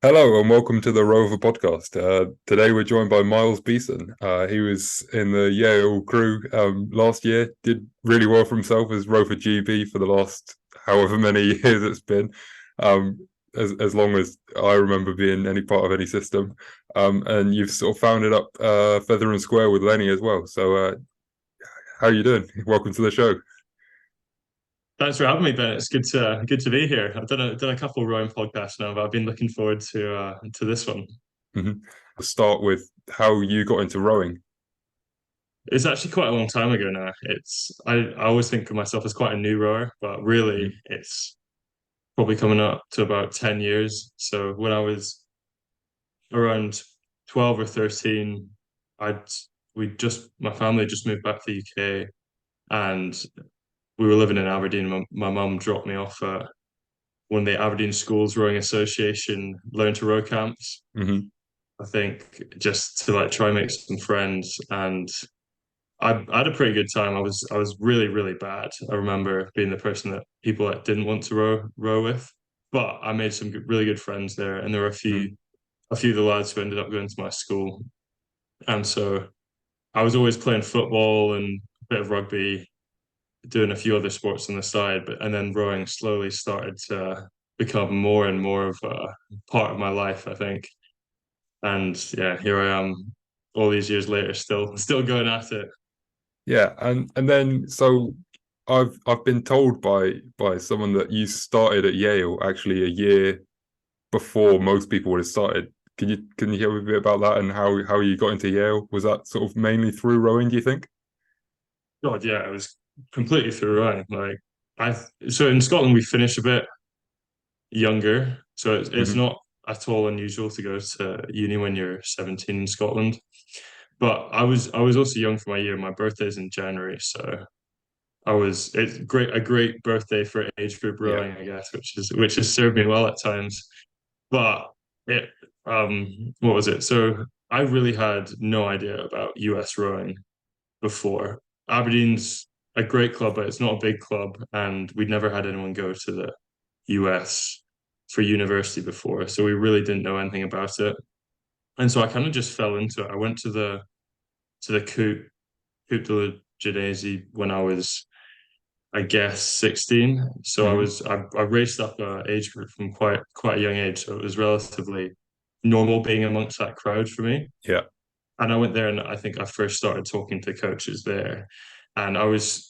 Hello and welcome to the Rowover podcast. Today we're joined by Miles Beeson. He was in the Yale crew last year, did really well for himself as Rowover GB for the last however many years it's been, as long as I remember being any part of any system. And you've sort of founded up Feather and Square with Lenny as well. So how are you doing? Welcome to the show. Thanks for having me, Ben. It's good to be here. I've done a couple of rowing podcasts now, but I've been looking forward to this one. Mm-hmm. I'll start with how you got into rowing. It's actually quite a long time ago now. I always think of myself as quite a new rower, but really Mm-hmm. it's probably coming up to about 10 years. So when I was around 12 or 13, I'd my family just moved back to the UK and we were living in Aberdeen. My mum dropped me off at one of the Aberdeen Schools Rowing Association Learn to Row camps. Mm-hmm. I think just to like try and make some friends, and I had a pretty good time. I was really bad. I remember being the person that people that didn't want to row with, but I made some really good friends there, and there were a few of the lads who ended up going to my school, and so I was always playing football and a bit of rugby, doing a few other sports on the side, but and then rowing slowly started to become more and more of a part of my life, I think. And yeah, here I am all these years later, still going at it. Yeah, and then so I've been told by someone that you started at Yale actually a year before most people would have started. Can you hear a bit about that and how you got into Yale? Was that sort of mainly through rowing, do you think? God, yeah, it was completely through running. Like I so in Scotland we finish a bit younger, so it's Hmm. not at all unusual to go to uni when you're 17 in Scotland. But I was also young for my year. My birthday's in January, so it's great, a great birthday for age group Yeah. rowing, I guess, which has served me well at times. But it what was it? So I really had no idea about US rowing before. Aberdeen's a great club, but it's not a big club, and we'd never had anyone go to the US for university before, so we really didn't know anything about it. And so I kind of just fell into it. I went to the Coupe de la Genese when I was, I guess, 16. So Hmm. I raced up a age group from quite a young age, so it was relatively normal being amongst that crowd for me. Yeah. And I went there, and I think I first started talking to coaches there. And I was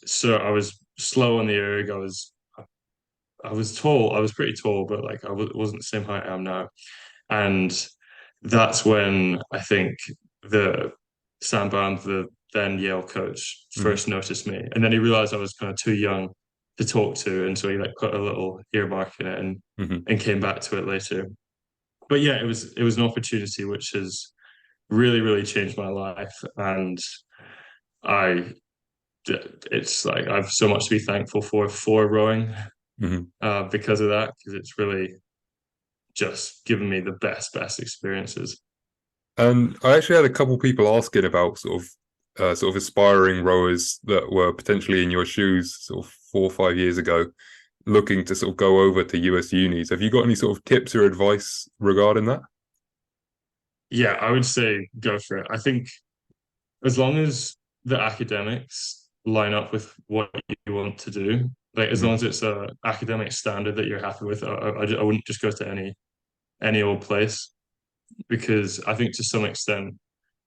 slow on the erg. I was tall. I was pretty tall, but like wasn't the same height I am now. And that's when I think the Sam Band, the then Yale coach, Hmm. first noticed me. And then he realized I was kind of too young to talk to. And so he like put a little earmark in it Hmm. and came back to it later. But yeah, it was an opportunity which has really changed my life. And I it's like I've so much to be thankful for rowing Hmm. because of that, because it's really just given me the best experiences. And I actually had a couple people asking about sort of aspiring rowers that were potentially in your shoes sort of 4 or 5 years ago, looking to sort of go over to US unis. Have you got any sort of tips or advice regarding that? Yeah, I would say go for it. I think as long as the academics line up with what you want to do, like as long Hmm. as it's a academic standard that you're happy with, I wouldn't just go to any old place, because I think to some extent,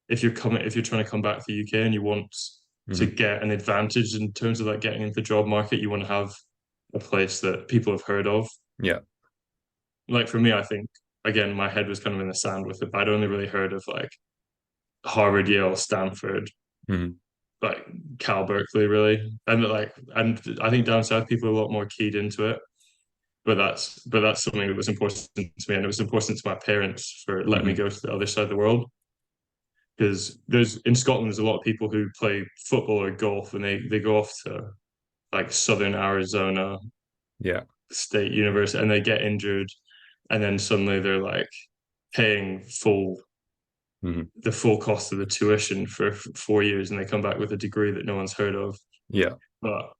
if you're trying to come back to the UK and you want to Hmm. get an advantage in terms of like getting into the job market, you want to have a place that people have heard of. Yeah. Like for me, I think again, my head was kind of in the sand with it, but I'd only really heard of like Harvard, Yale, Stanford, Hmm. like Cal Berkeley, really, and I think down south people are a lot more keyed into it. But that's something that was important to me, and it was important to my parents for letting me Hmm. go to the other side of the world. Because there's in Scotland, there's a lot of people who play football or golf, and they go off to like Southern Arizona Yeah. State University, and they get injured, and then suddenly they're like paying Hmm. the full cost of the tuition for 4 years, and they come back with a degree that no one's heard of. Yeah. But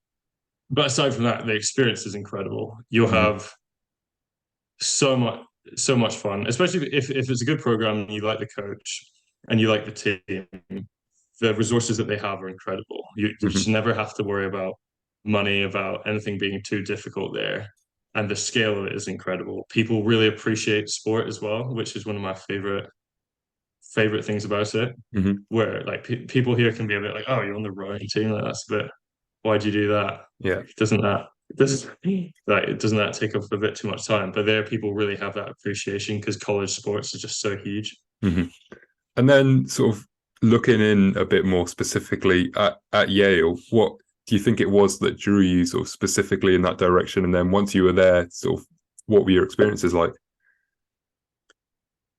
but aside from that, the experience is incredible. You'll Hmm. have so much. so much fun, especially if it's a good program and you like the coach and you like the team. The resources that they have are incredible. You just Hmm. never have to worry about money, about anything being too difficult there. And the scale of it is incredible. People really appreciate sport as well, which is one of my favorite things about it. Hmm. Where like people here can be a bit like, "Oh, you're on the rowing team. Like, that's a bit. Why'd you do that? Yeah. Like, doesn't that take up a bit too much time?" But there, people really have that appreciation because college sports is just so huge. Hmm. And then sort of looking in a bit more specifically at Yale, what do you think it was that drew you sort of specifically in that direction? And then once you were there, sort of what were your experiences like?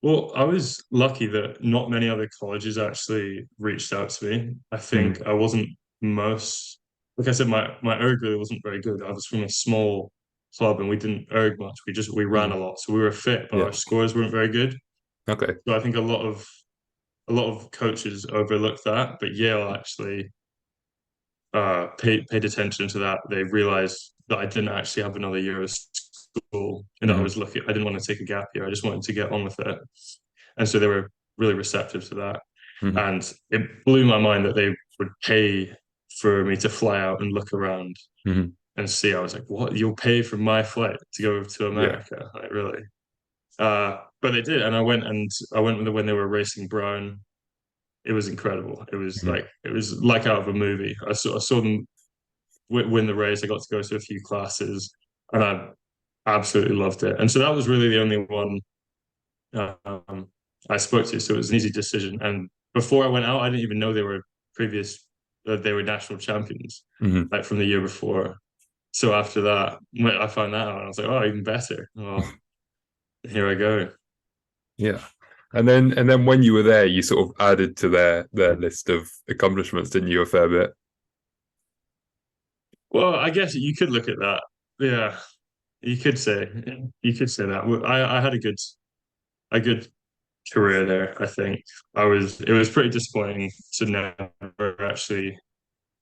Well, I was lucky that not many other colleges actually reached out to me. I Hmm. think I wasn't most, like I said, my erg really wasn't very good. I was from a small club and we didn't erg much. We ran a Hmm. lot, so we were fit, but Yeah. our scores weren't very good. Okay. So I think a lot of coaches overlooked that, but Yale actually paid attention to that. They realized that I didn't actually have another year of school and that I Hmm. was lucky. I didn't want to take a gap year. I just wanted to get on with it. And so they were really receptive to that. Hmm. And it blew my mind that they would pay for me to fly out and look around Hmm. and see. I was like, what? You'll pay for my flight to go to Yeah. America? Like, really? But they did. And I went with when they were racing Brown. It was incredible. Hmm. It was like out of a movie. I saw them win the race. I got to go to a few classes and I absolutely loved it. And so that was really the only one um, I spoke to. So it was an easy decision. And before I went out, I didn't even know they were national champions, Hmm. like from the year before. So after that, when I found that out, and I was like, oh, even better. Well, here I go. Yeah. And then when you were there, you sort of added to their list of accomplishments, didn't you, a fair bit? Well, I guess you could look at that. Yeah, you could say that. I had a good career there. I think it was pretty disappointing to never actually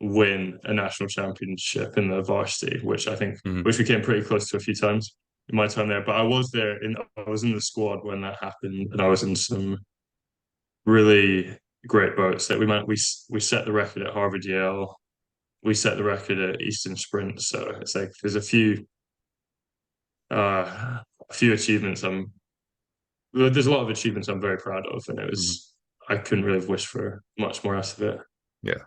win a national championship in the varsity, Hmm. which we came pretty close to a few times in my time there. But I was in the squad when that happened, and I was in some really great boats. That we set the record at Harvard Yale. We set the record at Eastern Sprint. So it's like there's a few achievements there's a lot of achievements I'm very proud of, and Hmm. I couldn't really have wished for much more out of it. Yeah.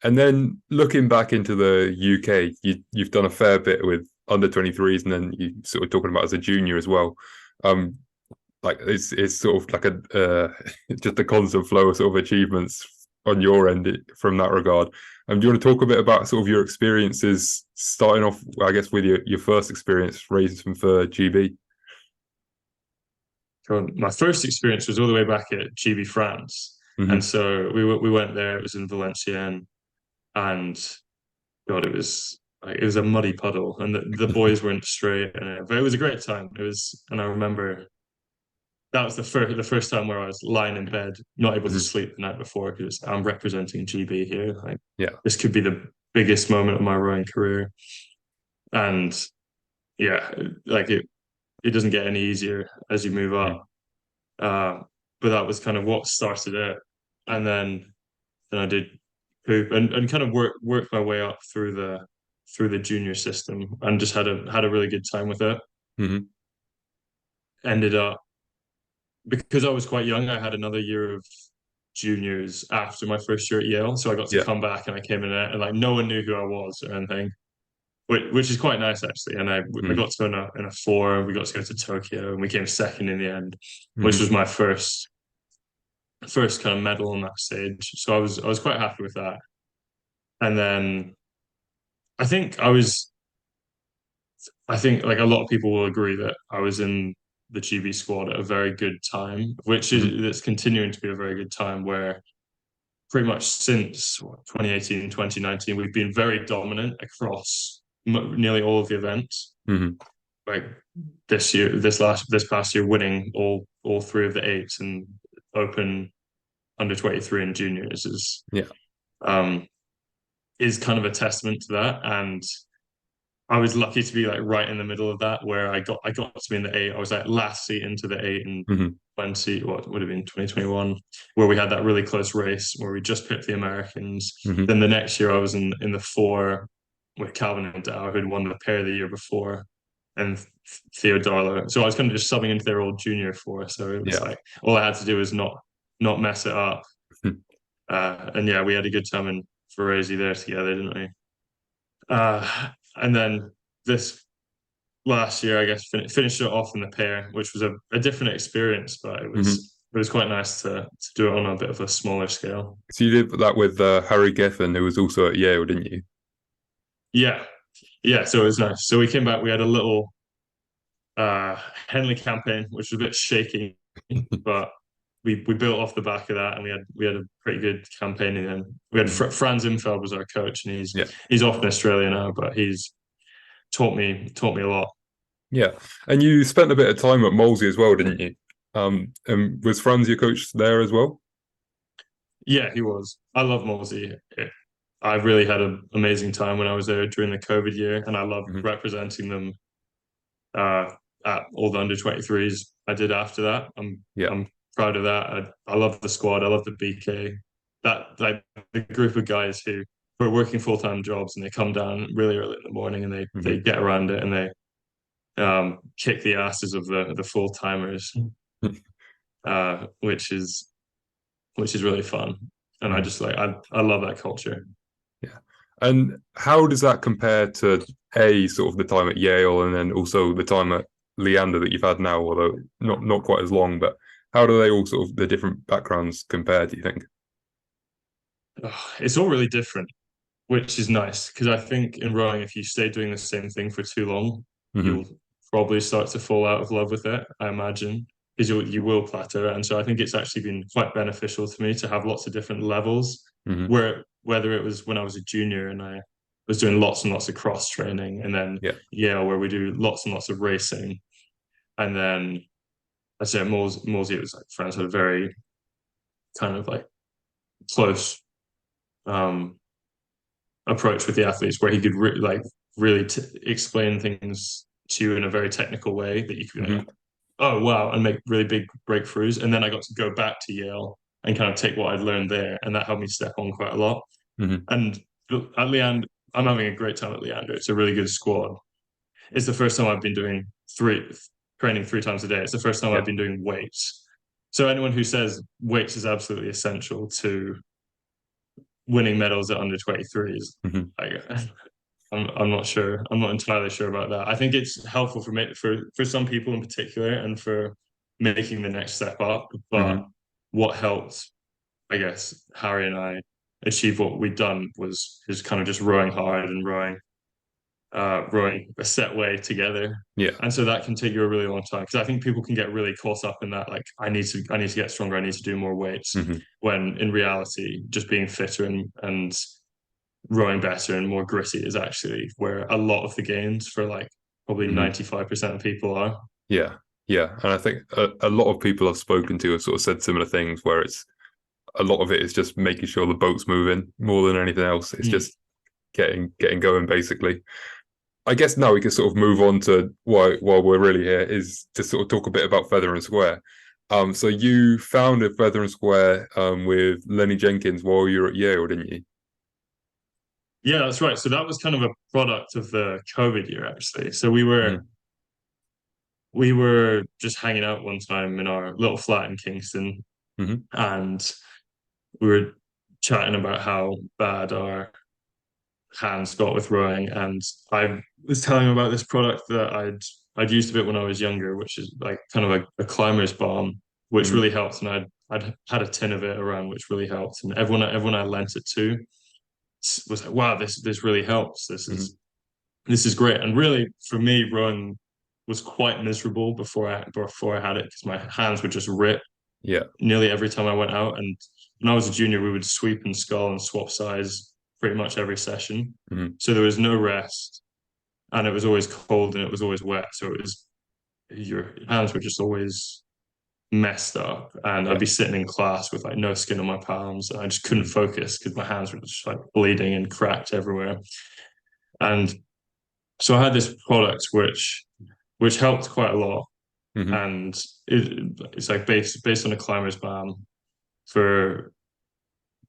And then looking back into the UK, you've done a fair bit with under 23s, and then you sort of talking about as a junior as well. Um, like it's sort of like just a constant flow of sort of achievements on your end from that regard. Do you want to talk a bit about sort of your experiences starting off, I guess, with your first experience racing for GB? So my first experience was all the way back at GB France, and Hmm. so we went there. It was in Valenciennes, and God, it was a muddy puddle, and the boys weren't straight, but it was a great time. And I remember that was the first time where I was lying in bed, not able to Hmm. sleep the night before because I'm representing GB here. Like Yeah. this could be the biggest moment of my rowing career, and yeah, like it doesn't get any easier as you move Hmm. up. Uh, but that was kind of what started it, and then I did poop and kind of worked my way up through the junior system and just had a really good time with it. Hmm. Ended up because I was quite young, I had another year of juniors after my first year at Yale, so I got to Yeah. come back and I came in and like no one knew who I was or anything, which is quite nice actually. And I Hmm. got to go in a four. We got to go to Tokyo and we came second in the end, which Hmm. was my first kind of medal on that stage. So I was quite happy with that. And then I think I think like a lot of people will agree that I was in the GB squad at a very good time, which Hmm. is that's continuing to be a very good time where pretty much since 2018, 2019, we've been very dominant across nearly all of the events. Hmm. Like this past year, winning all three of the eights and open under 23 and juniors Yeah. um, is kind of a testament to that. And I was lucky to be like right in the middle of that, where I got to be in the eight. I was like last seat into the eight in Hmm. 20, what would have been 2021, where we had that really close race where we just picked the Americans. Hmm. Then the next year I was in the four with Calvin and Dow, who'd won the pair the year before, and Theo Darlow. So I was kind of just subbing into their old junior four. So it was Yeah. like all I had to do was not mess it up. And yeah, we had a good time in Varese there together, didn't we? And then this last year, I guess, finished it off in the pair, which was a different experience, but Hmm. it was quite nice to do it on a bit of a smaller scale. So you did that with Harry Geffen, who was also at Yale, didn't you? Yeah, yeah. So it was nice. So we came back. We had a little uh, Henley campaign, which was a bit shaky, but we built off the back of that, and we had a pretty good campaign. And then we had Mhm. Franz Imfeld was our coach, and Yeah. he's off in Australia now, but he's taught me a lot. Yeah. And you spent a bit of time at Molesey as well, didn't you? And was Franz your coach there as well? Yeah, he was. I love Molesey. I really had an amazing time when I was there during the COVID year, and I loved Hmm. representing them uh, at all the under 23s I did after that. Yeah. I'm proud of that. I love the squad. I love the BK. That like the group of guys who are working full-time jobs and they come down really early in the morning and they Hmm. get around it and they kick the asses of the full-timers, which is really fun. And I Hmm. just like I love that culture. Yeah. And how does that compare to a sort of the time at Yale and then also the time at Leander that you've had now, although not quite as long, but how do they all sort of the different backgrounds compare, do you think? It's all really different, which is nice because I think in rowing, if you stay doing the same thing for too long, Hmm. you'll probably start to fall out of love with it, I imagine, because you will plateau. And so I think it's actually been quite beneficial to me to have lots of different levels, Hmm. where whether it was when I was a junior and I was doing lots and lots of cross training, and then Yeah. Yale where we do lots and lots of racing, and then I say Morsey, it was like friends had a very kind of like close um approach with the athletes where he could really explain things to you in a very technical way that you could be like, Hmm. oh wow, and make really big breakthroughs. And then I got to go back to Yale and kind of take what I'd learned there, and that helped me step on quite a lot. Hmm. And at Leander, I'm having a great time at Leander. It's a really good squad. It's the first time I've been doing training 3 times a day. It's the first time Yeah. I've been doing weights. So anyone who says weights is absolutely essential to winning medals at under 23s, Hmm. I, I'm not sure. I'm not entirely sure about that. I think it's helpful for some people in particular and for making the next step up. But Hmm. what helped, I guess, Harry and I achieve what we'd done was kind of just rowing hard and rowing a set way together. Yeah. And so that can take you a really long time because I think people can get really caught up in that, like I need to get stronger, I need to do more weights. Hmm. When in reality, just being fitter and rowing better and more gritty is actually where a lot of the gains for like probably Hmm. 95% of people are. Yeah. Yeah. And I think a lot of people I've spoken to have sort of said similar things where it's a lot of it is just making sure the boat's moving more than anything else. It's Mm. just getting going basically. I guess now we can sort of move on to why while we're really here is to sort of talk a bit about Feather and Square. So you founded Feather and Square with Lenny Jenkins while you were at Yale, didn't you? Yeah, that's right. So that was kind of a product of the COVID year, actually. So we were just hanging out one time in our little flat in Kingston, Hmm. and we were chatting about how bad our hands got with rowing. And I was telling him about this product that I'd used a bit when I was younger, which is like kind of a climber's balm, which Hmm. really helped. And I'd had a tin of it around, which really helped. And everyone I lent it to was like, "Wow, this really helps. Hmm. This is great." And really, for me, rowing was quite miserable before I had it because my hands would just rip Yeah. nearly every time I went out. And when I was a junior, we would sweep and scull and swap sides pretty much every session. Hmm. So there was no rest, and it was always cold and it was always wet. So it was your hands were just always messed up. And I'd Yeah. be sitting in class with like no skin on my palms. And I just couldn't Hmm. focus because my hands were just like bleeding and cracked everywhere. And so I had this product which helped quite a lot, Hmm. and it's like based on a climber's balm for,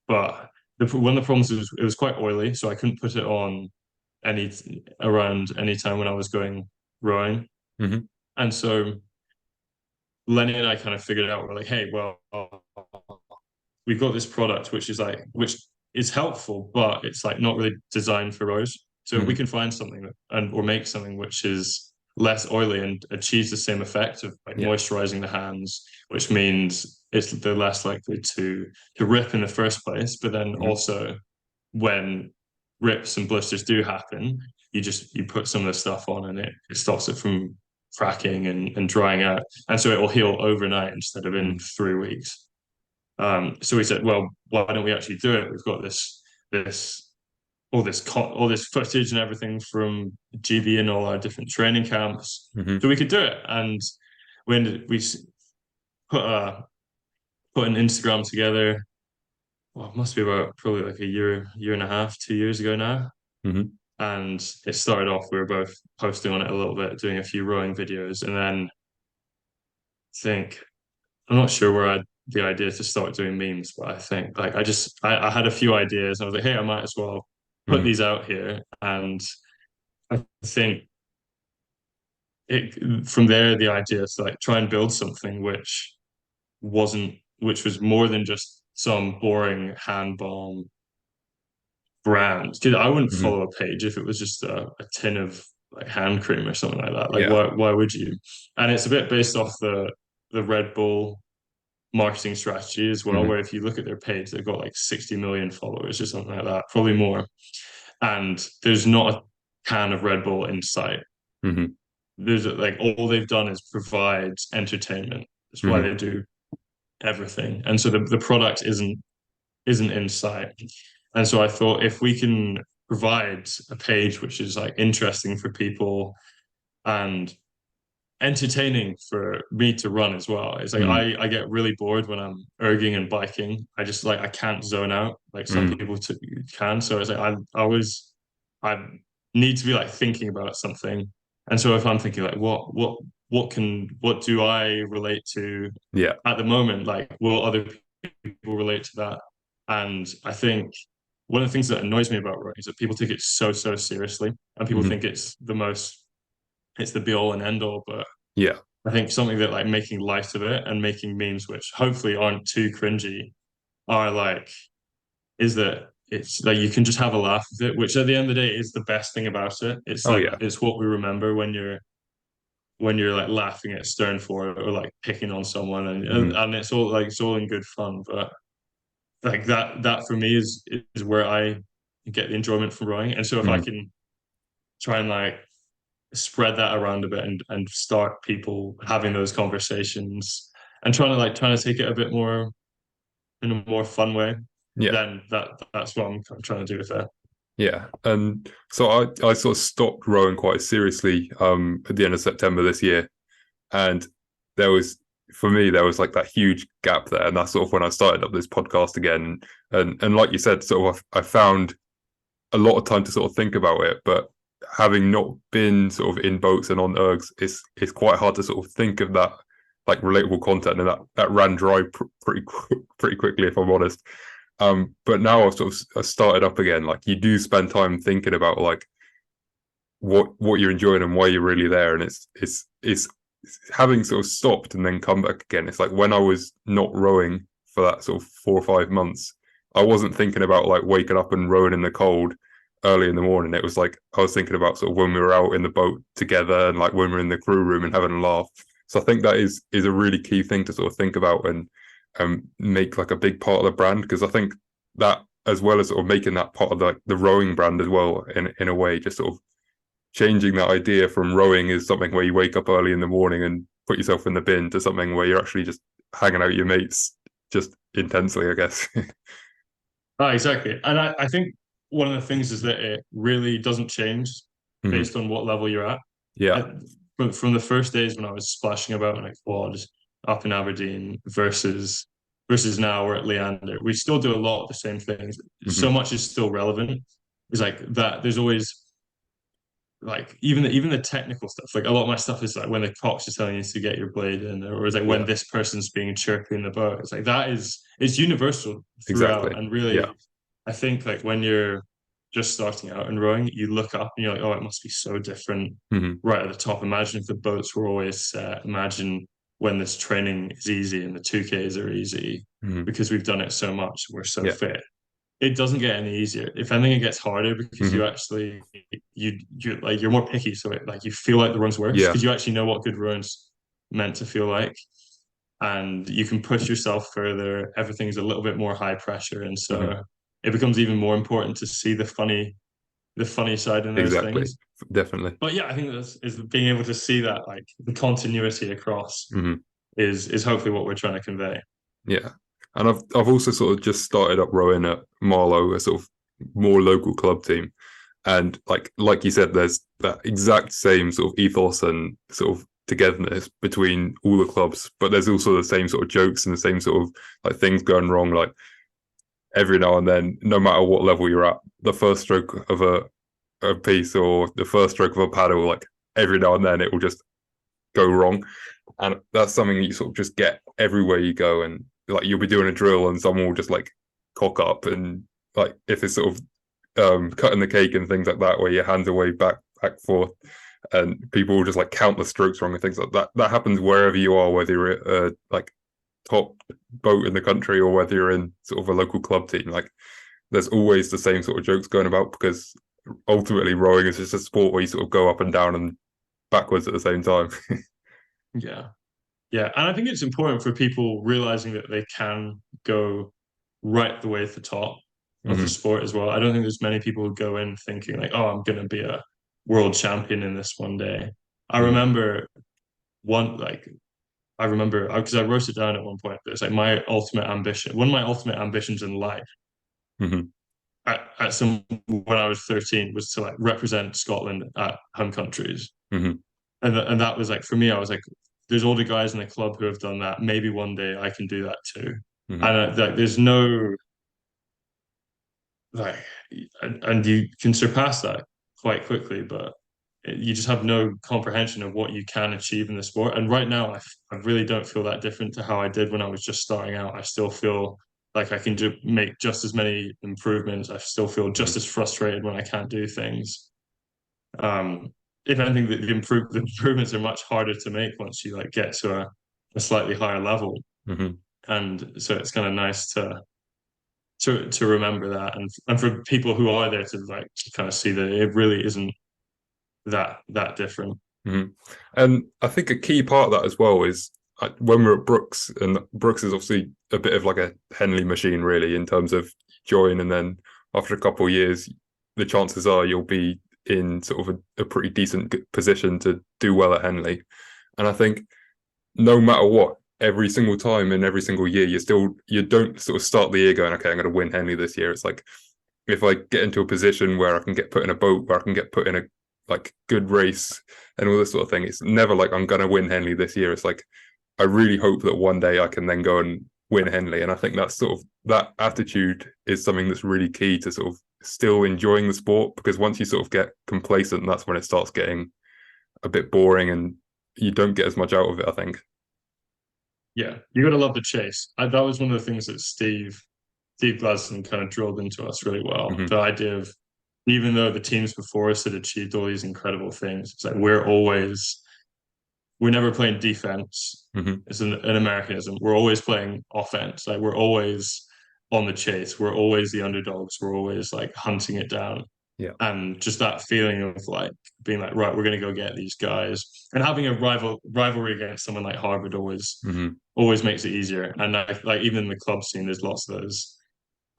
but one of the problems was it was quite oily, so I couldn't put it on any around any time when I was going rowing. Hmm. And so Lenny and I kind of figured out, we're like, hey, well, we've got this product which is helpful, but it's like not really designed for rows. So if we Hmm. can find something or make something which is less oily and achieves the same effect of like Yeah. moisturizing the hands, which means they're less likely to rip in the first place, but then Hmm. also when rips and blisters do happen, you put some of the stuff on and it stops it from cracking and drying out. And so it will heal overnight instead of in Hmm. 3 weeks. So we said, well, why don't we actually do it? We've got this all this footage and everything from GB and all our different training camps, Hmm. so we could do it. And we put put an Instagram together. Well, it must be about probably like a year and a half, 2 years ago now. Hmm. And it started off, we were both posting on it a little bit, doing a few rowing videos, and then I think I'm not sure where I had the idea to start doing memes, but I think like I had a few ideas. I was like, hey, I might as well put Hmm. these out here. And I think it from there the idea is to like try and build something which was more than just some boring hand balm brand. Because I wouldn't Hmm. follow a page if it was just a tin of like hand cream or something like that. Like Yeah. why would you? And it's a bit based off the Red Bull marketing strategy as well, Hmm. where if you look at their page, they've got like 60 million followers or something like that, probably more. And there's not a can of Red Bull in sight. Hmm. There's like all they've done is provide entertainment. That's why Hmm. they do everything. And so the product isn't in sight. And so I thought if we can provide a page which is like interesting for people and entertaining for me to run as well. It's like Hmm. I get really bored when I'm erging and biking. I just like I can't zone out like some Hmm. people can. So it's like I always I need to be like thinking about something. And so if I'm thinking like what do I relate to Yeah. at the moment? Like will other people relate to that? And I think one of the things that annoys me about running is that people take it so seriously and people Hmm. think it's the be all and end all, but Yeah. I think something that like making light of it and making memes which hopefully aren't too cringy are like is that it's like you can just have a laugh with it, which at the end of the day is the best thing about it. It's Oh like yeah. it's what we remember when you're like laughing at Stern for it or like picking on someone Hmm. and it's all in good fun. But like that for me is where I get the enjoyment from rowing. And so if I Hmm. can try and like spread that around a bit and start people having those conversations and trying to take it a bit more in a more fun way, Yeah. then that's what I'm trying to do with that. Yeah. And so I sort of stopped rowing quite seriously at the end of September this year. And there was for me there was like that huge gap there. And that's sort of when I started up this podcast again. And like you said, sort of I found a lot of time to sort of think about it, but having not been sort of in boats and on ergs, it's quite hard to sort of think of that like relatable content, and that ran dry pretty quickly, if I'm honest. But now I've sort of started up again. Like you do spend time thinking about like what you're enjoying and why you're really there, and it's having sort of stopped and then come back again. It's like when I was not rowing for that sort of 4 or 5 months, I wasn't thinking about like waking up and rowing in the cold early in the morning. It was like I was thinking about sort of when we were out in the boat together and like when we were in the crew room and having a laugh. So I think that is a really key thing to sort of think about and make like a big part of the brand, because I think that as well as sort of making that part of the rowing brand as well in a way, just sort of changing that idea from rowing is something where you wake up early in the morning and put yourself in the bin to something where you're actually just hanging out with your mates just intensely, I guess. Oh, exactly. And I think one of the things is that it really doesn't change Hmm. based on what level you're at. Yeah. I, from the first days when I was splashing about in a quad up in Aberdeen versus now we're at Leander, we still do a lot of the same things. So Hmm. much is still relevant. It's like that. There's always like even the technical stuff. Like a lot of my stuff is like when the cops are telling you to get your blade in, or is like when Yeah, this person's being chirpy in the boat. It's like that is it's universal throughout. exactly. And Yeah. really, I think like when you're just starting out in rowing, you look up and you're like, oh, it must be so different Hmm. right at the top. Imagine if the boats were always set. Imagine when this training is easy and the 2Ks are easy Hmm. because we've done it so much, we're so Yeah. fit. It doesn't get any easier. If anything, it gets harder because Hmm. you actually you like you're more picky, so it like you feel like the run's worse Yeah. because you actually know what good run's meant to feel like, and you can push yourself further. Everything's a little bit more high pressure, and Hmm. so it becomes even more important to see the funny side in those Exactly. things. Definitely. But yeah, I think that's is being able to see that like the continuity across Hmm. is hopefully what we're trying to convey. Yeah. And I've also sort of just started up rowing at Marlow, a sort of more local club team. And like you said, there's that exact same sort of ethos and sort of togetherness between all the clubs, but there's also the same sort of jokes and the same sort of like things going wrong. Like every now and then, no matter what level you're at, the first stroke of a piece or the first stroke of a paddle, like every now and then it will just go wrong. And that's something you sort of just get everywhere you go. And like you'll be doing a drill and someone will just like cock up, and like if it's sort of cutting the cake and things like that, where your hands are way back forth, and people will just like count the strokes wrong and things like that. That happens wherever you are, whether you're at like top boat in the country or whether you're in sort of a local club team. Like there's always the same sort of jokes going about because ultimately rowing is just a sport where you sort of go up and down and backwards at the same time. Yeah. Yeah, and I think it's important for people realizing that they can go right the way to the top of the Hmm. sport as well. I don't think there's many people who go in thinking like, "Oh, I'm going to be a world champion in this one day." I Hmm. remember one like I remember because I wrote it down at one point. But it's like my ultimate ambition. One of my ultimate ambitions in life Hmm. at some when I was 13 was to like represent Scotland at home countries. Hmm. And that was like for me, I was like, there's all the guys in the club who have done that. Maybe one day I can do that too. Hmm. And like, there's no like, and you can surpass that quite quickly, but you just have no comprehension of what you can achieve in the sport. And right now, I really don't feel that different to how I did when I was just starting out. I still feel like I can make just as many improvements. I still feel just as frustrated when I can't do things. Um, if anything, the improvements are much harder to make once you like get to a slightly higher level. Hmm. And so it's kind of nice to remember that, and for people who are there to like kind of see that it really isn't that different. Hmm. And I think a key part of that as well is when we're at Brooks, and Brooks is obviously a bit of like a Henley machine, really, in terms of join, and then after a couple of years, the chances are you'll be in sort of a pretty decent position to do well at Henley. And I think no matter what, every single time in every single year, you don't sort of start the year going, okay, I'm going to win Henley this year. It's like if I get into a position where I can get put in a boat, where I can get put in a like good race and all this sort of thing, it's never like I'm going to win Henley this year. It's like I really hope that one day I can then go and win Henley. And I think that's sort of that attitude is something that's really key to sort of still enjoying the sport, because once you sort of get complacent, that's when it starts getting a bit boring and you don't get as much out of it, I think. Yeah, you gotta love the chase. That was one of the things that Steve Gladstone kind of drilled into us really well. Mm-hmm. The idea of even though the teams before us had achieved all these incredible things, it's like we're never playing defense. Mm-hmm. It's an Americanism. We're always playing offense. Like we're always on the chase. We're always the underdogs. We're always like hunting it down. Yeah. And just that feeling of like being like, right, we're gonna go get these guys. And having a rivalry against someone like Harvard Mm-hmm. always makes it easier. And like even in the club scene, there's lots of those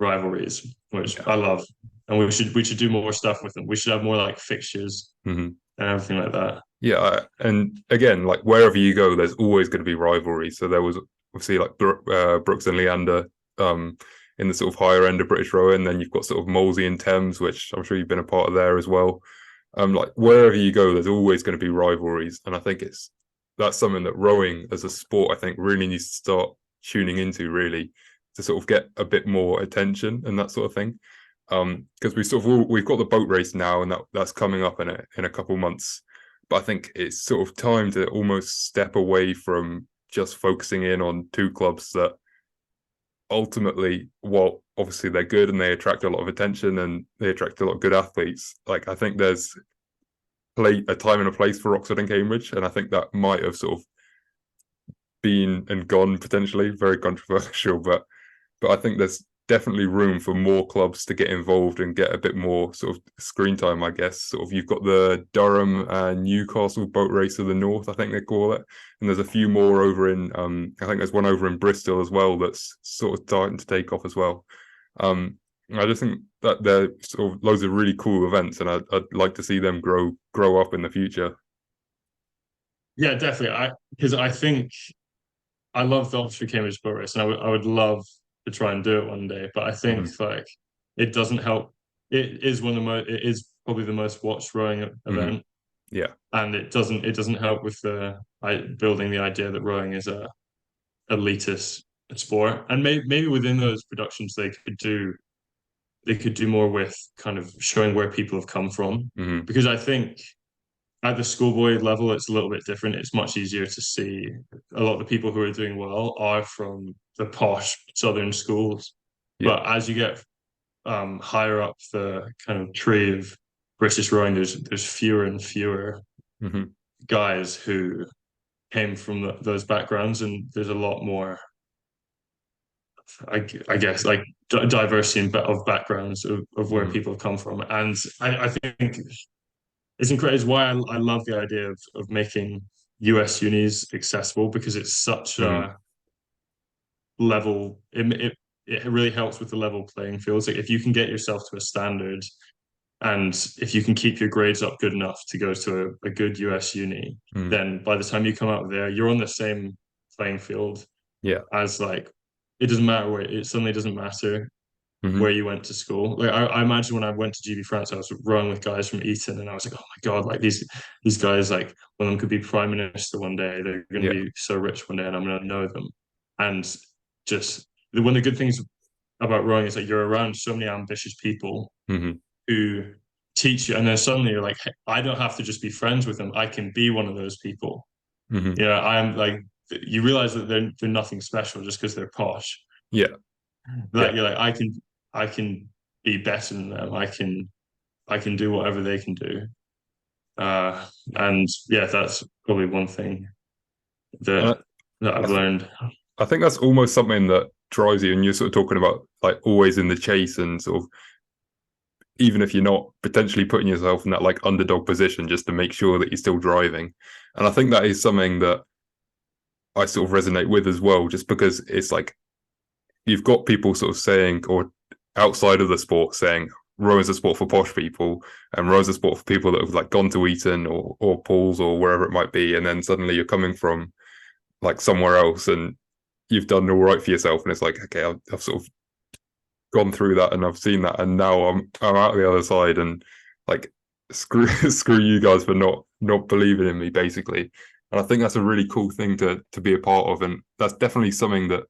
rivalries, which Yeah. I love. And we should do more stuff with them. We should have more like fixtures Mm-hmm. and everything like that. Yeah, and again, like wherever you go, there's always going to be rivalry. So there was obviously like Brooks and Leander in the sort of higher end of British rowing. And then you've got sort of Molesey and Thames, which I'm sure you've been a part of there as well. Like wherever you go, there's always going to be rivalries, and I think that's something that rowing as a sport, I think, really needs to start tuning into, really, to sort of get a bit more attention and that sort of thing. Because we've got the boat race now, and that's coming up in a couple months. But I think it's sort of time to almost step away from just focusing in on two clubs that ultimately, while obviously they're good and they attract a lot of attention and they attract a lot of good athletes, like I think there's a time and a place for Oxford and Cambridge, and I think that might have sort of been and gone potentially, very controversial, but I think there's definitely room for more clubs to get involved and get a bit more sort of screen time, I guess. Sort of you've got the Durham and Newcastle boat race of the North, I think they call it. And there's a few more over in I think there's one over in Bristol as well that's sort of starting to take off as well. I just think that there are sort of loads of really cool events, and I'd like to see them grow up in the future. Yeah, definitely. Because I think I love the Oxford Cambridge boat race, and I would love to try and do it one day. But I think Mm-hmm. like it doesn't help. It is one of the most. It is probably the most watched rowing Mm-hmm. event, Yeah. and it doesn't help with building the idea that rowing is a elitist sport. And maybe within those productions they could do more with kind of showing where people have come from, Mm-hmm. because I think at the schoolboy level, it's a little bit different. It's much easier to see a lot of the people who are doing well are from the posh southern schools. Yeah. But as you get higher up the kind of tree of British rowing, there's fewer and fewer Mm-hmm. guys who came from those backgrounds, and there's a lot more, I guess, like diversity of backgrounds of where Mm-hmm. people have come from. And I think it's incredible. It's why I love the idea of making US unis accessible, because it's such Mm-hmm. a level. It really helps with the level playing fields. Like if you can get yourself to a standard, and if you can keep your grades up good enough to go to a good US uni, Mm-hmm. then by the time you come out of there, you're on the same playing field Yeah. as like it doesn't matter where it suddenly doesn't matter Mm-hmm. where you went to school. Like I imagine when I went to GB France, I was rowing with guys from Eton, and I was like, oh my god, like these guys, like one of them could be prime minister one day. They're going to Yeah. be so rich one day, and I'm going to know them. And just one of the good things about rowing is that you're around so many ambitious people Mm-hmm. who teach you, and then suddenly you're like, hey, I don't have to just be friends with them. I can be one of those people. Mm-hmm. I am like you realize that they're nothing special just because they're posh. Yeah. Yeah. That you're like, I can be better than them. I can do whatever they can do. And yeah, that's probably one thing And that that I, I've th- learned. I think that's almost something that drives you, and you're sort of talking about like always in the chase, and sort of even if you're not potentially putting yourself in that like underdog position, just to make sure that you're still driving. And I think that is something that I sort of resonate with as well, just because it's like you've got people sort of saying, or outside of the sport saying, rowing's a sport for posh people, and rowing's a sport for people that have like gone to Eton or Paul's or wherever it might be, and then suddenly you're coming from like somewhere else and you've done all right for yourself, and it's like, okay, I've sort of gone through that and I've seen that, and now I'm out the other side, and like screw screw you guys for not believing in me, basically. And I think that's a really cool thing to be a part of, and that's definitely something that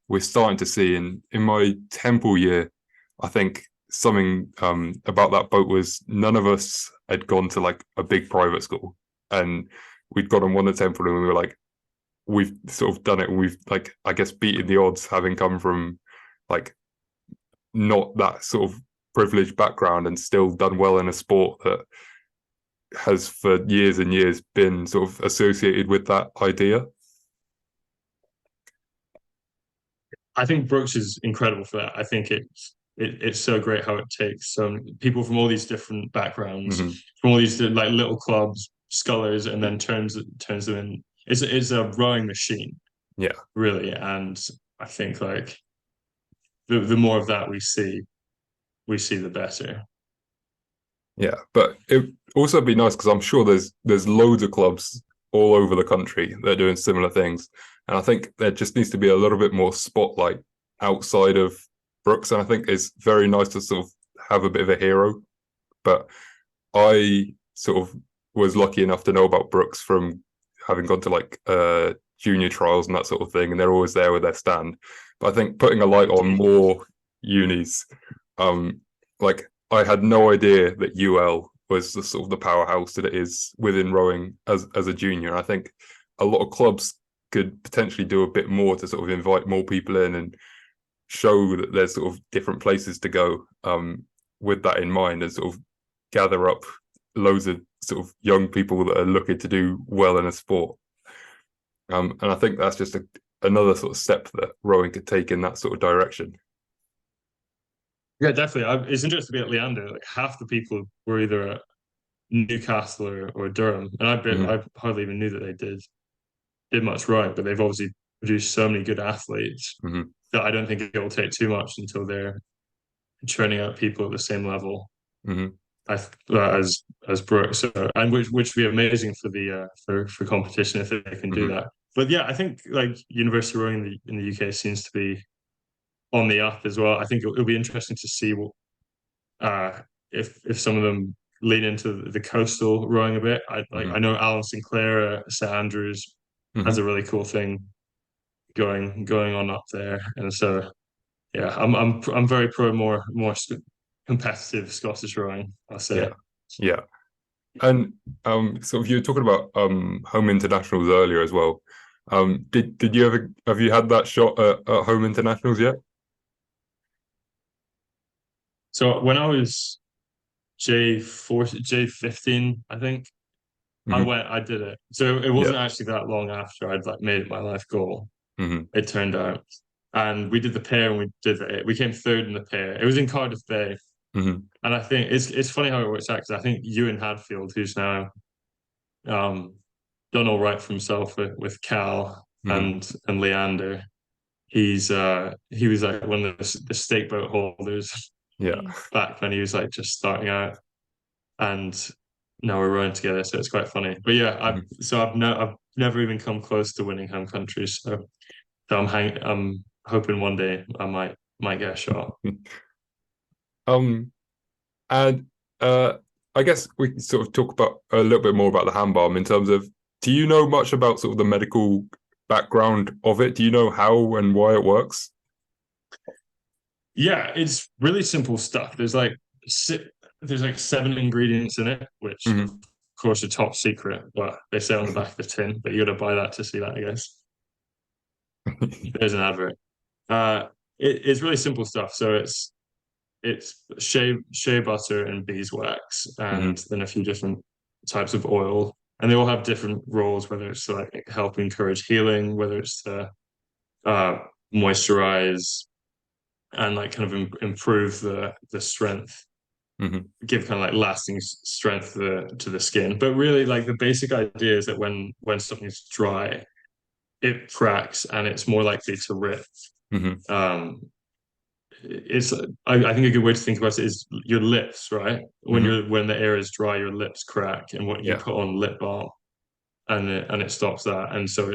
we're starting to see. In my Temple year, I think something about that boat was none of us had gone to like a big private school, and we'd gone and won the Temple, and we were like, we've sort of done it. We've like, I guess, beaten the odds, having come from like not that sort of privileged background, and still done well in a sport that has for years and years been sort of associated with that idea. I think Brooks is incredible for that. I think it's so great how it takes people from all these different backgrounds, Mm-hmm. from all these like little clubs, scholars, and then turns them in. It's a rowing machine, Yeah, really. And I think like the more of that we see the better. yeah, but it also be nice because I'm sure there's loads of clubs all over the country that are doing similar things, and I think there just needs to be a little bit more spotlight outside of Brooks, and I think it's very nice to sort of have a bit of a hero. But I sort of was lucky enough to know about Brooks from having gone to like junior trials and that sort of thing, and they're always there with their stand. But I think putting a light on more unis, um, like I had no idea that UL was the sort of the powerhouse that it is within rowing as a junior. I think a lot of clubs could potentially do a bit more to sort of invite more people in and show that there's sort of different places to go, with that in mind, and sort of gather up loads of sort of young people that are looking to do well in a sport. And I think that's just another sort of step that rowing could take in that sort of direction. Yeah, definitely. It's interesting to be at Leander. Like half the people were either at Newcastle or Durham, and Mm-hmm. I hardly even knew that they did much right. But they've obviously produced so many good athletes Mm-hmm. that I don't think it will take too much until they're churning out people at the same level Mm-hmm. as Brooks. So, and which would be amazing for the for competition if they can do Mm-hmm. that. But yeah, I think like university rowing in the UK seems to be on the up as well. I think it'll be interesting to see what if some of them lean into the coastal rowing a bit. I Mm-hmm. know Alan Sinclair at St Andrews has Mm-hmm. a really cool thing going on up there, and so yeah, I'm very pro more competitive Scottish rowing, I'll Yeah, say. yeah. And sort of you were talking about home internationals earlier as well. Did you ever have you had that shot at home internationals yet? So when I was J15, I think Mm-hmm. I did it. So it Yeah. wasn't actually that long after I'd like made it my life goal, Mm-hmm. it turned out. And we did the pair and we did it. We came third in the pair. It was in Cardiff Bay. Mm-hmm. And I think it's funny how it works out because I think Ewan Hadfield, who's now um, done all right for himself with Cal Mm-hmm. and Leander, he was like one of the stake boat holders Yeah. back when he was like just starting out, and now we're rowing together, so it's quite funny. But yeah, Mm-hmm. I've never even come close to winning home countries, so I'm hoping one day I might get a shot. Um, and I guess we can sort of talk about a little bit more about the hand balm in terms of, do you know much about sort of the medical background of it? Do you know how and why it works? Yeah, it's really simple stuff. Si there's like seven ingredients in it, which of Mm-hmm. course are top secret, but they say on the back of the tin. But you got to buy that to see that, I guess. There's an advert. Uh, it's really simple stuff. So it's shea butter and beeswax, Mm-hmm. and then a few different types of oil, and they all have different roles. Whether it's to like help encourage healing, whether it's to uh, moisturize and like kind of improve the strength, Mm-hmm. give kind of like lasting strength to the skin. But really, like the basic idea is that when something's dry, it cracks and it's more likely to rip. Mm-hmm. Um, it's I think a good way to think about it is your lips, right? Mm-hmm. When the air is dry, your lips crack, and what you Yeah. put on lip balm, and it stops that. And so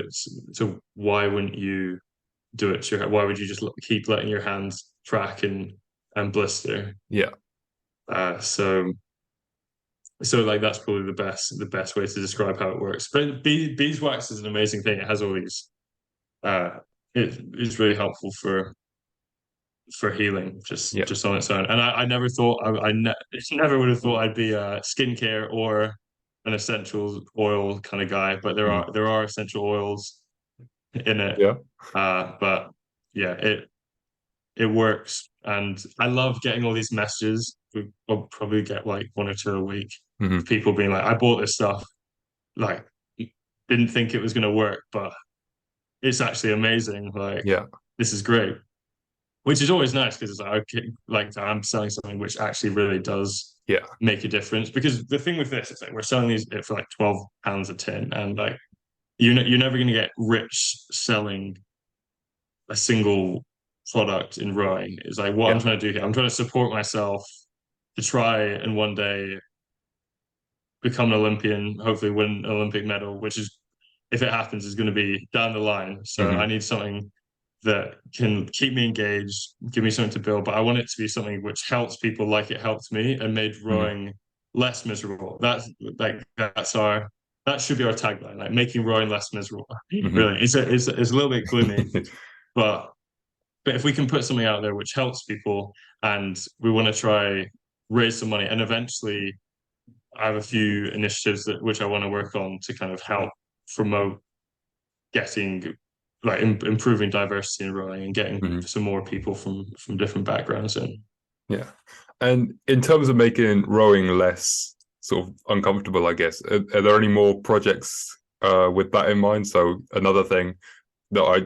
why wouldn't you do it to your why would you just keep letting your hands crack and blister? Yeah. Uh, so so like that's probably the best way to describe how it works. But beeswax is an amazing thing. It has all these uh it is really helpful for healing Yeah. just on its own. And I never thought never would have thought I'd be a skincare or an essential oil kind of guy, but Mm. there are essential oils in it. Yeah. But yeah, it works. And I love getting all these messages. I'll probably get like one or two a week of Mm-hmm. people being like, I bought this stuff, like didn't think it was gonna work, but it's actually amazing. Like Yeah. this is great. Which is always nice because it's like okay, like I'm selling something which actually really does Yeah. make a difference. Because the thing with this is like we're selling these for like £12 a tin, and like you're never going to get rich selling a single product in rowing. It's like what I'm Yeah. trying to do here. I'm trying to support myself to try and one day become an Olympian, hopefully win an Olympic medal, which is if it happens is going to be down the line. So I Mm-hmm. need something that can keep me engaged, give me something to build, but I want it to be something which helps people like it helped me and made Mm-hmm. rowing less miserable. That should be our tagline, like making rowing less miserable. Mm-hmm. Really, it's a little bit gloomy, but But if we can put something out there which helps people, and we want to try raise some money, and eventually I have a few initiatives that which I want to work on to kind of help promote getting like improving diversity in rowing and getting Mhm. some more people from different backgrounds in. Yeah. And in terms of making rowing less sort of uncomfortable, I guess, are there any more projects with that in mind? So another thing that I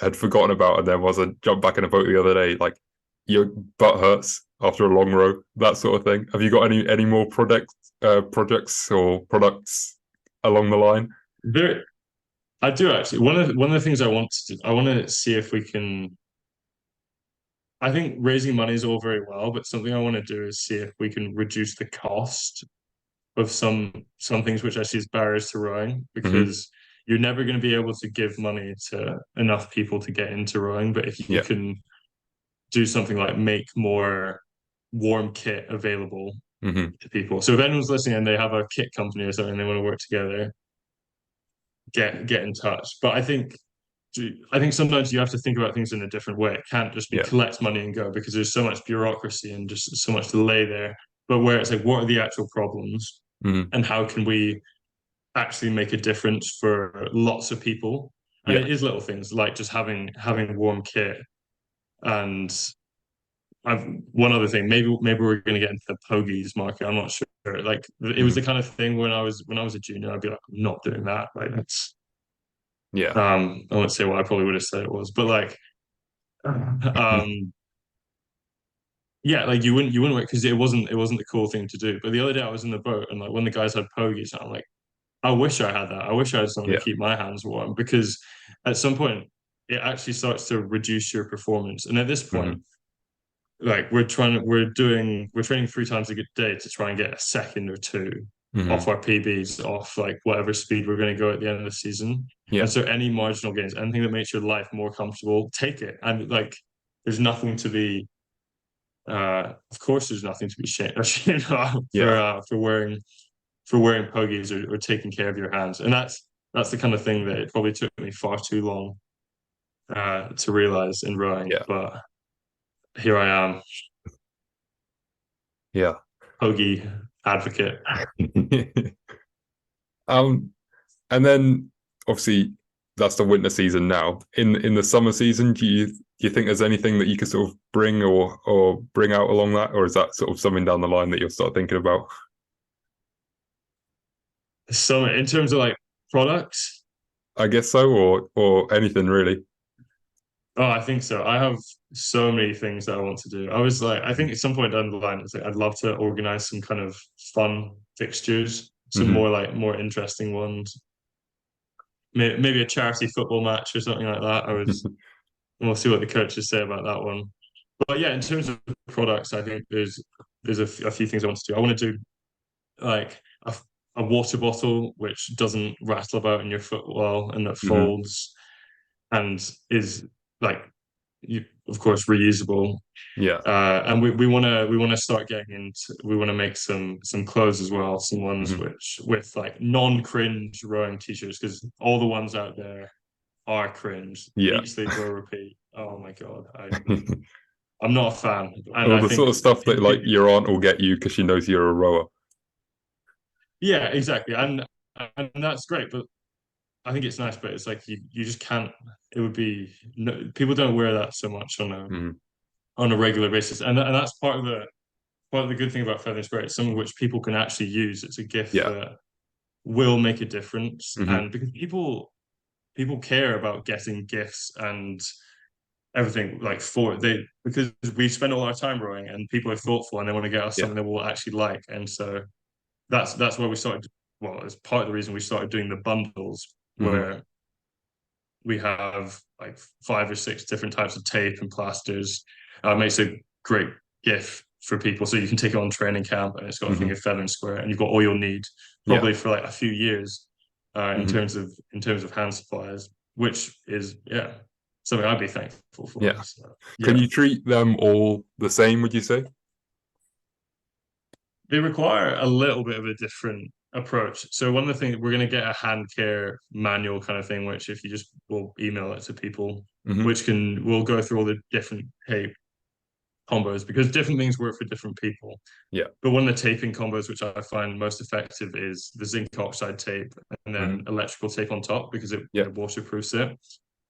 had forgotten about, and then was a jump back in a boat the other day, like your butt hurts after a long row, that sort of thing. Have you got any more projects or products along the line? There, I do actually. One of the things I want to do, I want to see if we can. I think raising money is all very well, but something I want to do is see if we can reduce the cost of some things which I see as barriers to rowing, Mm-hmm. because you're never going to be able to give money to enough people to get into rowing. But if you Yeah. can do something like make more warm kit available Mm-hmm. to people. So if anyone's listening and they have a kit company or something, they want to work together, get in touch. But I think sometimes you have to think about things in a different way. It can't just be Yeah. collect money and go, because there's so much bureaucracy and just so much delay there. But where it's like, what are the actual problems, Mm-hmm. and how can we actually make a difference for lots of people? And Yeah. it is little things like just having warm kit. And I've one other thing. Maybe we're going to get into the pogies market. I'm not sure. Like it was Mm-hmm. the kind of thing when I was a junior, I'd be like, I'm not doing that. Like that's Yeah. I won't say what I probably would have said it was, but like yeah, like you wouldn't work because it wasn't the cool thing to do. But the other day I was in the boat, and like when the guys had pogies, I'm like, I wish I had that. I wish I had something to Yeah. keep my hands warm, because at some point it actually starts to reduce your performance. And at this Mm-hmm. point, like we're training 3 times a good day to try and get a second or two Mm-hmm. off our PBs, off like whatever speed we're going to go at the end of the season. Yeah. And so any marginal gains, anything that makes your life more comfortable, take it. And like there's nothing to be of course there's nothing to be ashamed of Yeah. for wearing pogies, or taking care of your hands. And that's the kind of thing that it probably took me far too long to realize in rowing. Yeah. But here I am, Yeah. pogie advocate. um, and then obviously that's the winter season now. In the summer season, do you think there's anything that you could sort of bring or bring out along that, or is that sort of something down the line that you'll start thinking about? So in terms of like products, I guess so, or anything really. oh, I think so. I have so many things that I want to do. I was like, I think at some point down the line, it's like I'd love to organize some kind of fun fixtures, some Mm-hmm. more interesting ones. Maybe a charity football match or something like that. We'll see what the coaches say about that one. But yeah, in terms of products, I think there's a few things I want to do. I want to do like a water bottle which doesn't rattle about in your foot well, and that Mm-hmm. folds and is like of course reusable. Yeah. And we want to start getting into we want to make some clothes as well, some ones Mm-hmm. which with like non-cringe rowing t-shirts, because all the ones out there are cringe. Yeah. Eat, sleep, row, repeat. Oh my God. I'm not a fan. And Or I the sort think of stuff that like your aunt will get you because she knows you're a rower. yeah, exactly. And that's great, but I think it's nice, but it's like you just can't. It would be no, people don't wear that so much Mm-hmm. on a regular basis, and that's part of the good thing about Feather and Spirit. It's something which people can actually use. It's a gift Yeah. that will make a difference, Mm-hmm. and because people care about getting gifts and everything like for they because we spend all our time rowing, and people are thoughtful and they want to get us Yeah. something that we'll actually like. And so that's where we started. Well, it's part of the reason we started doing the bundles, Mm-hmm. where we have like 5 or 6 different types of tape and plasters. Makes a great gift for people, so you can take it on training camp, and it's got a thing Mm-hmm. of Feather and Square, and you've got all you'll need Yeah. probably for like a few years in Mm-hmm. terms of hand supplies, which is yeah something I'd be thankful for. Yeah. So, Can yeah, you treat them all the same, would you say? they require a little bit of a different. approach. So one of the things we're going to get a hand care manual kind of thing, which if you just will email it to people, Hmm. which we'll go through all the different tape combos because different things work for different people. Yeah. But one of the taping combos which I find most effective is the zinc oxide tape and then Hmm. electrical tape on top because it Yeah. waterproofs it.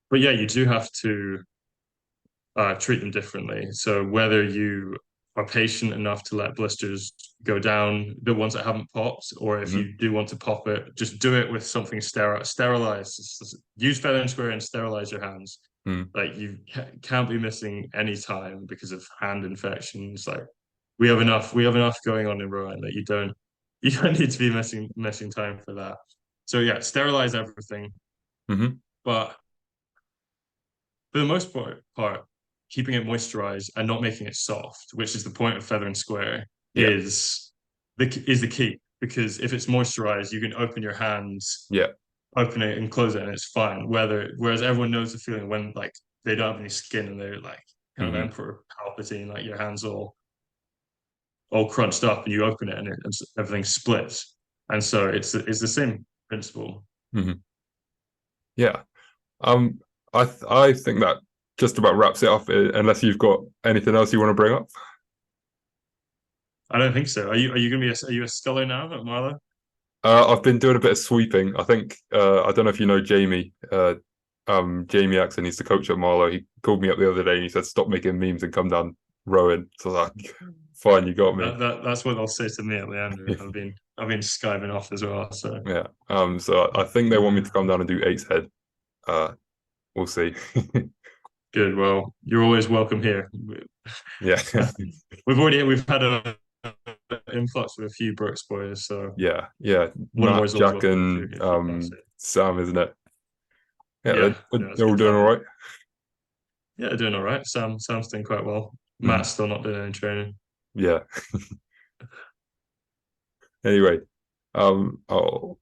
But yeah, you do have to treat them differently. So whether you are patient enough to let blisters go down, the ones that haven't popped, or if Hmm. you do want to pop it, just do it with something sterile. Sterilize. Use feather and square and sterilize your hands. Hmm. Like you can't be missing any time because of hand infections. Like we have enough going on in Rowan that you don't need to be missing time for that. So yeah, sterilize everything. Hmm. But for the most part, keeping it moisturized and not making it soft, which is the point of feather and square, Yeah. is the key. Because if it's moisturized, you can open your hands, Yeah. open it and close it, and it's fine. Whereas everyone knows the feeling when like they don't have any skin and they're like kind of Hmm. Emperor Palpatine, like your hands all crunched up, and you open it and everything splits. And so it's the same principle. Hmm. Yeah. Um, I think that just about wraps it up. Unless you've got anything else you want to bring up. I don't think so. Are you gonna be are you a sculler now at Marlow? I've been doing a bit of sweeping. I think I don't know if you know Jamie. Jamie Axon. He's the coach at Marlow. He called me up the other day and he said, "Stop making memes and come down rowing." So I was like, "Fine, you got me." That's what they'll say to me at Leander. I've been skiving off as well. So Yeah. So I think they want me to come down and do eight's head. Uh, we'll see. good. Well, you're always welcome here. Yeah. We've had a influx of a few Brooks boys, so Yeah. Yeah. one more Matt, is always Jack, welcome and if you fancy. Sam, isn't it? Yeah, Yeah, yeah, it's they're all good doing all fun. right. Yeah, doing all right. Sam's doing quite well. Mhm. Matt's still not doing any training. Yeah. Anyway, I'll